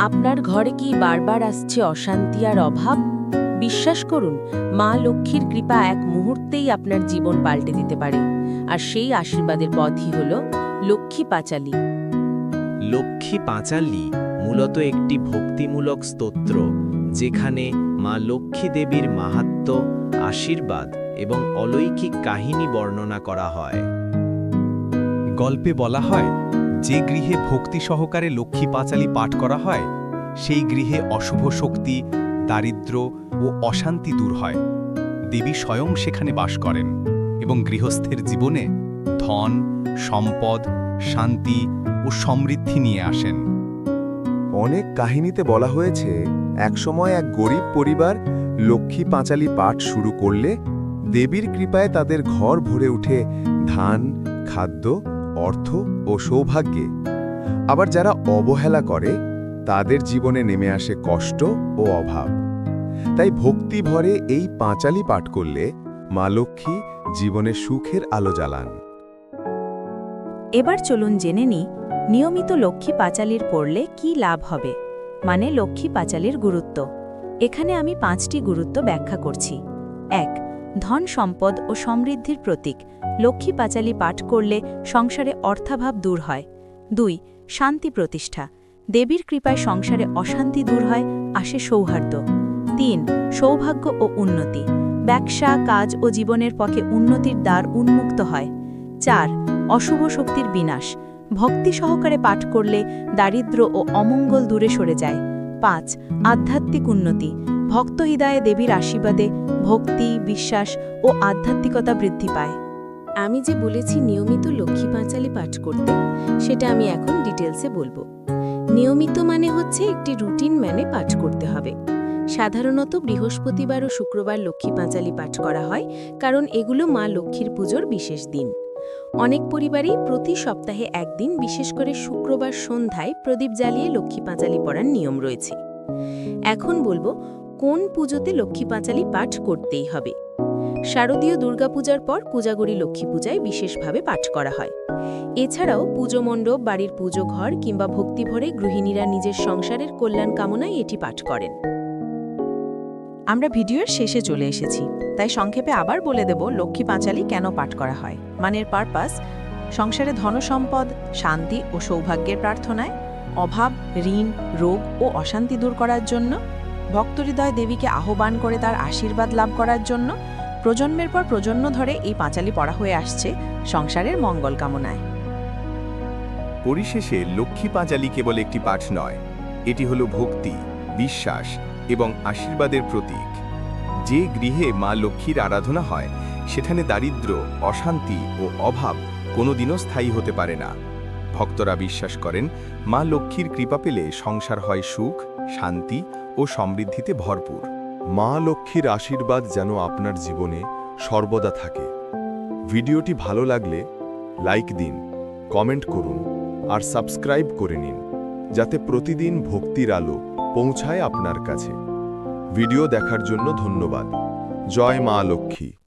আপনার ঘরে কি বারবার আসছে অশান্তি আর অভাব? বিশ্বাস করুন, মা লক্ষ্মীর কৃপা এক মুহূর্তেই আপনার জীবন পাল্টে দিতে পারে। আর সেই আশীর্বাদের পথই হল লক্ষ্মী পাঁচালী। লক্ষ্মী পাঁচালী মূলত একটি ভক্তিমূলক স্তোত্র, যেখানে মা লক্ষ্মী দেবীর মাহাত্ম্য, আশীর্বাদ এবং অলৌকিক কাহিনী বর্ণনা করা হয়। গল্পে বলা হয়, যে গৃহে ভক্তি সহকারে লক্ষ্মী পাঁচালী পাঠ করা হয়, সেই গৃহে অশুভ শক্তি, দারিদ্র্য ও অশান্তি দূর হয়। দেবী স্বয়ং সেখানে বাস করেন এবং গৃহস্থের জীবনে ধন, সম্পদ, শান্তি ও সমৃদ্ধি নিয়ে আসেন। অনেক কাহিনীতে বলা হয়েছে, একসময় এক গরিব পরিবার লক্ষ্মী পাঁচালী পাঠ শুরু করলে দেবীর কৃপায় তাদের ঘর ভরে উঠে ধান, খাদ্য, অর্থ ও সৌভাগ্যে। আবার যারা অবহেলা করে, তাদের জীবনে নেমে আসে কষ্ট ও অভাব। তাই ভক্তি ভরে এই পাঁচালী পাঠ করলে মা লক্ষ্মী জীবনে সুখের আলো জ্বালান। এবার চলুন জেনে নিই, নিয়মিত লক্ষ্মী পাঁচালীর পড়লে কি লাভ হবে, মানে লক্ষ্মী পাঁচালীর গুরুত্ব। এখানে আমি 5টি গুরুত্ব ব্যাখ্যা করছি। 1. ধন সম্পদ ও সমৃদ্ধির প্রতীক। লক্ষ্মী পাঁচালী পাঠ করলে সংসারে অর্থাভাব দূর হয়। 2. শান্তি প্রতিষ্ঠা। দেবীর কৃপায় সংসারে অশান্তি দূর হয়, আসে সৌহার্দ্য। 3. সৌভাগ্য ও উন্নতি। ব্যবসা, কাজ ও জীবনের পথে উন্নতির দ্বার উন্মুক্ত হয়। 4. অশুভ শক্তির বিনাশ। ভক্তি সহকারে পাঠ করলে দারিদ্র্য ও অমঙ্গল দূরে সরে যায়। 5. আধ্যাত্মিক উন্নতি। ভক্ত হৃদয়ে দেবীর আশীর্বাদে ভক্তি, বিশ্বাস ও আধ্যাত্মিকতা বৃদ্ধি পায়। আমি যে বলেছি নিয়মিত লক্ষ্মী পাঁচালী পাঠ করতে, সেটা আমি এখন ডিটেলসে বলবো। নিয়মিত মানে হচ্ছে একটি রুটিন মানে পাঠ করতে হবে। সাধারণত বৃহস্পতিবার ও শুক্রবার লক্ষ্মী পাঁচালী পাঠ করা হয়, কারণ এগুলো মা লক্ষ্মীর পুজোর বিশেষ দিন। অনেক পরিবারেই প্রতি সপ্তাহে একদিন, বিশেষ করে শুক্রবার সন্ধ্যায় প্রদীপ জ্বালিয়ে লক্ষ্মী পাঁচালী পড়ার নিয়ম রয়েছে। এখন বলবো কোন পুজোতে লক্ষ্মী পাঁচালী পাঠ করতেই হবে। শারদীয় দুর্গাপূজার পর কোজাগরী লক্ষ্মী পূজায় বিশেষভাবে পাঠ করা হয়। এছাড়াও পুজো মণ্ডপ, বাড়ির পুজো ঘর কিংবা ভক্তিভরে গৃহিণীরা নিজের সংসারের কল্যাণ কামনায় এটি পাঠ করেন। আমরা ভিডিওর শেষে চলে এসেছি, তাই সংক্ষেপে আবার বলে দেব লক্ষ্মী পাঁচালী কেন পাঠ করা হয়। মানের পারপাস: সংসারে ধনসম্পদ, শান্তি ও সৌভাগ্যের প্রার্থনায়, অভাব, ঋণ, রোগ ও অশান্তি দূর করার জন্য, ভক্তহৃদয় দেবীকে আহ্বান করে তার আশীর্বাদ লাভ করার জন্য, প্রজন্মের পর প্রজন্ম ধরে এই পাঁচালী পড়া হয়ে আসছে সংসারের মঙ্গল কামনায়। পরিশেষে লক্ষ্মী পাঁচালী কেবল একটি পাঠ নয়, এটি হলো ভক্তি, বিশ্বাস এবং আশীর্বাদের প্রতীক। যে গৃহে মা লক্ষ্মীর আরাধনা হয়, সেখানে দারিদ্র্য, অশান্তি ও অভাব কোনোদিনও স্থায়ী হতে পারে না। ভক্তরা বিশ্বাস করেন, মা লক্ষ্মীর কৃপা পেলে সংসার হয় সুখ, শান্তি ও সমৃদ্ধিতে ভরপুর। মা লক্ষ্মীর আশীর্বাদ যেন আপনার জীবনে সর্বদা থাকে। ভিডিওটি ভালো লাগলে লাইক দিন, কমেন্ট করুন আর সাবস্ক্রাইব করে নিন, যাতে প্রতিদিন ভক্তির আলো পৌঁছায় আপনার কাছে। ভিডিও দেখার জন্য ধন্যবাদ। জয় মা লক্ষ্মী।